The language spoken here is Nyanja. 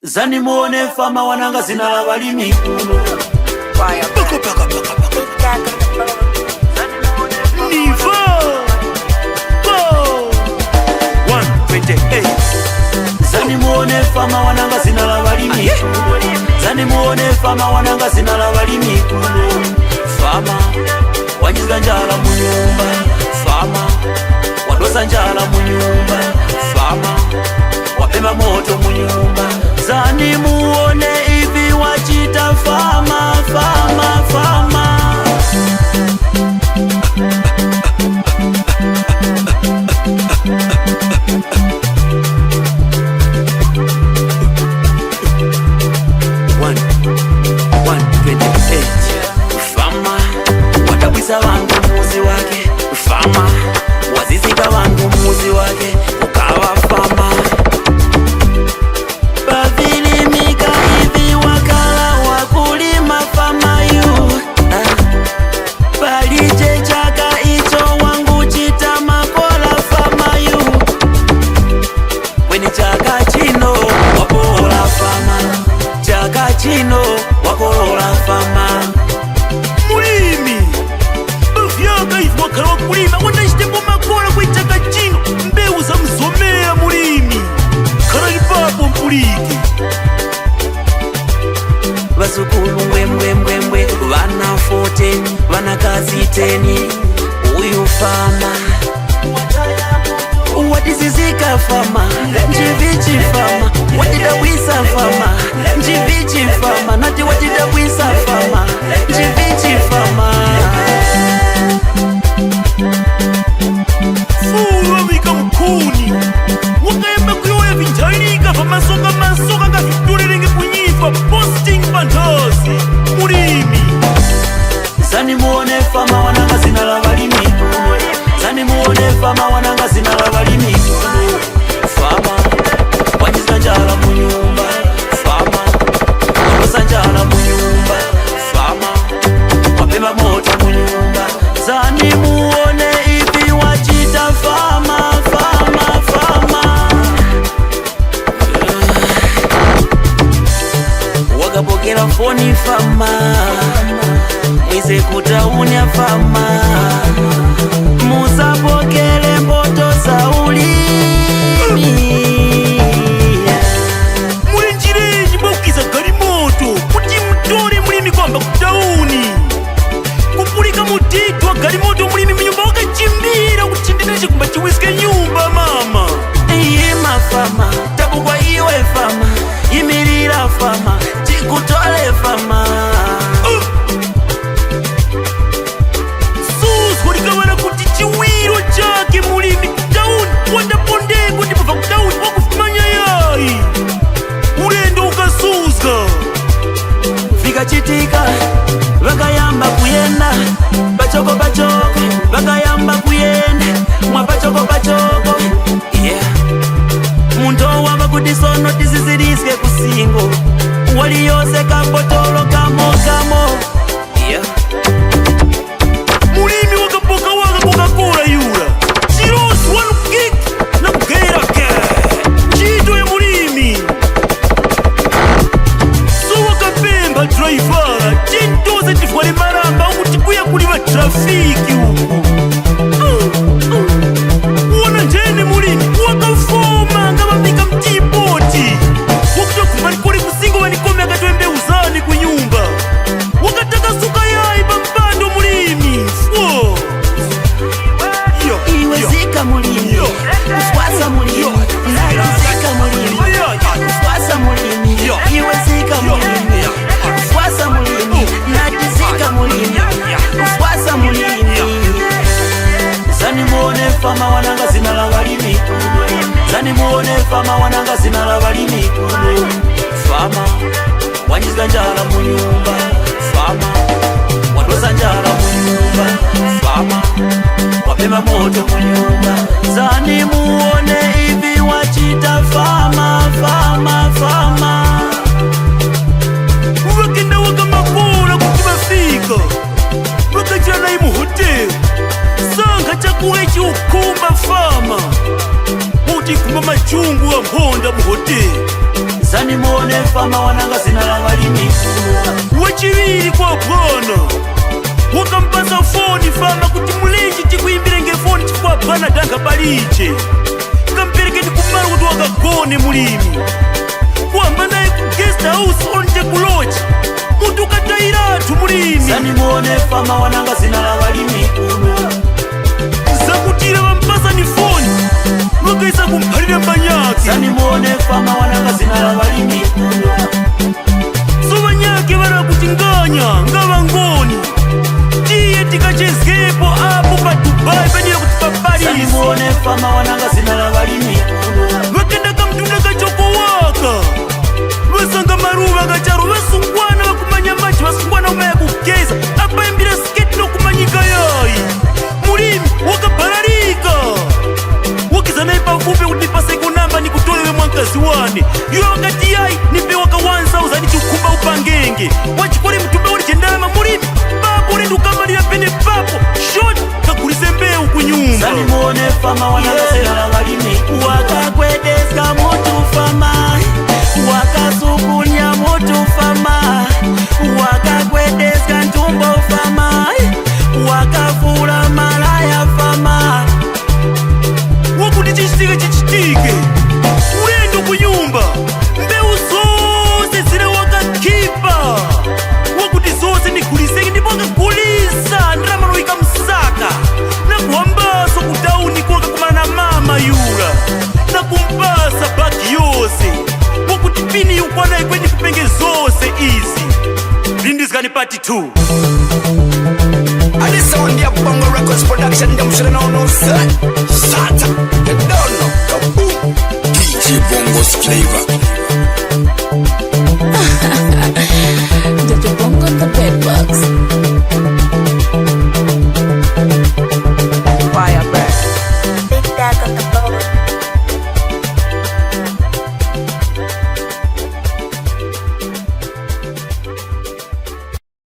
Zani muone fama wananga zina la walimi. Nivo Go 128. Zani muone fama wananga zina la walimi. Zani muone fama wananga zina la walimi. Fama wanyizga njala mu nyumba. Fama wadosa njala mu nyumba. Fama wapema moto mu nyumba. Zani muone hivi wachita fama, fama, fama. Fama watabwisa wangu muzi wake. Fama waziziga wangu muzi wake. Ukawa fama bavilimika hivi wakala wakulima fama yu balije chaka icho wangu chita makola fama yu weni chaka chino wakola fama. Chaka chino wakola fama. Mulimi bafyaka hivi wakala wakulima wanashtembo makola kwe chaka chino mbeu za mzomea mulimi karali papo mpuliki. Bazukulu mbwe vana 14 vana kazi 10. Uyu fama watizizika fama njivichi fama watidawisa fama njivichi fama nati watidawisa fama njivichi fama. Fuwa wika mkuni wakayamba kuyoya vinjalika fama masoka nga vitulelenge kunyifa posting fantasy mulimi. Zani muone fama wananga zina la walimi. Zani muone fama wananga zina la walimi. Fama wanyizga njala mu nyumba. Fama wadosa njala mu nyumba. Fama wapema moto mu nyumba. Zani muone hivi wachita fama, fama, fama. Wakapokera foni fama mwize kutaunya fama. Musapokele mboto za ulimi. Mulinjireji mwakukiza gari moto kuti mtore mulimi kwamba kutauni kupulika mutitwa gari moto mulimi mnyumba wakachimbira kuchindineche kumba chiwiske nyumba mama. Ima fama tabu kwa iwe fama imirira fama chikutole fama. Kulikawala kuti chiwiro chake mulimi kutauni watapondeko ndipo va kutauni wakufumanya yayi ulendo ukasuzga. Vikachitika vakayamba kuyenda pachoko vakayamba kuyenda mwa pachoko yeah. Muntu wamba kuti sono tiziziriske kusingo waliyose kabotolo kamo yeah. Mulimi wakapoka waka Coca-Cola yura chirosi wanukik na kugera ke chito ya mulimi. So wakapemba driver chintoze tifwale maramba umuti kuya kuliwa trafiki uku. Uona njene mulimi wakafoma nga wafika mtipoti wakutoa kumalikuli kusingo wanikome akatwembe uzani kunyumba wakataka suka yai pampando mulimi. Iwezika mulimi uswasa mulimi nadizika mulimi uswasa mulimi iwezika mulimi uswasa mulimi nadizika mulimi uswasa mulimi. Zani muone fama wananga zina la walimi. Zani muone fama wananga zina la walimi. Fama wanyizga njala mu nyumba. Fama wadosa njala mu nyumba. Fama wapema moto mu nyumba. Zani muone hivi wachita fama, fama, fama. Wakenda wakamakula kuti bafika wakachana imu hotel sanga chakula chiukumba fama uti kumba machungu wa mponda mu hotel. Zani muone muone fama wananga zina la walimi. Wachiviri kwa pona wakampasa foni fama kuti mulenji tikuimbire ngefoni chifukwa pana danga paliche kamperekeni kumalo kuti wakagone mulimi kuhamba naye ku guest house onje kulochi mutu ukatayiratu mulimi. Sani muone fama wananga zina la walimi. Zakutira wampasa ni foni wakaisa kumphalira mbanyake. Sani muone fama wananga zina la walimi. So banyake barakutinganya ngabangoni tiye tikachezepo apo pa Dubai penye kuti pa Paris. Sani muone fama wananga zina la walimi. Wakenda kamtunda kachoko waka wasanga maruva kacharo wasungwana wakumanya machi wasungwana umaya kugeza apa imbira sketi no kumanyika yayi mulimi wakabalalika wakizana ipafupe kuti paseko namba nikutolewe mwankazi wane yuwa wakati yayi nipe waka 1000 nichukumba upangenge wachikori mtumbe uli jendama mulimi papo uli ndukamalira pene papo short kakulise mbeu kunyumba. Sani muone fama wananga zina la walimi. Wakakwedeska mutu fama, wakasukunya mutu fama, wakakwedeska ntumbo fama, wakafura malaya fama. Wakuti chichitike ulendo kunyumba mbeu zose zile wakakipa wakuti zose nikuliseke ndipo wakakulisa ndiramanoika msaka na kuhambaso kutauni kuwakakumana na mama yula na kumpasa baki yose wakuti pini yukwana ikweni kupenge zose izi lindizikani pati 2. And this sound the Bongo Records production, them should know no son. Shut up, you don't know. Kaboom. DJ Bongo's flavor.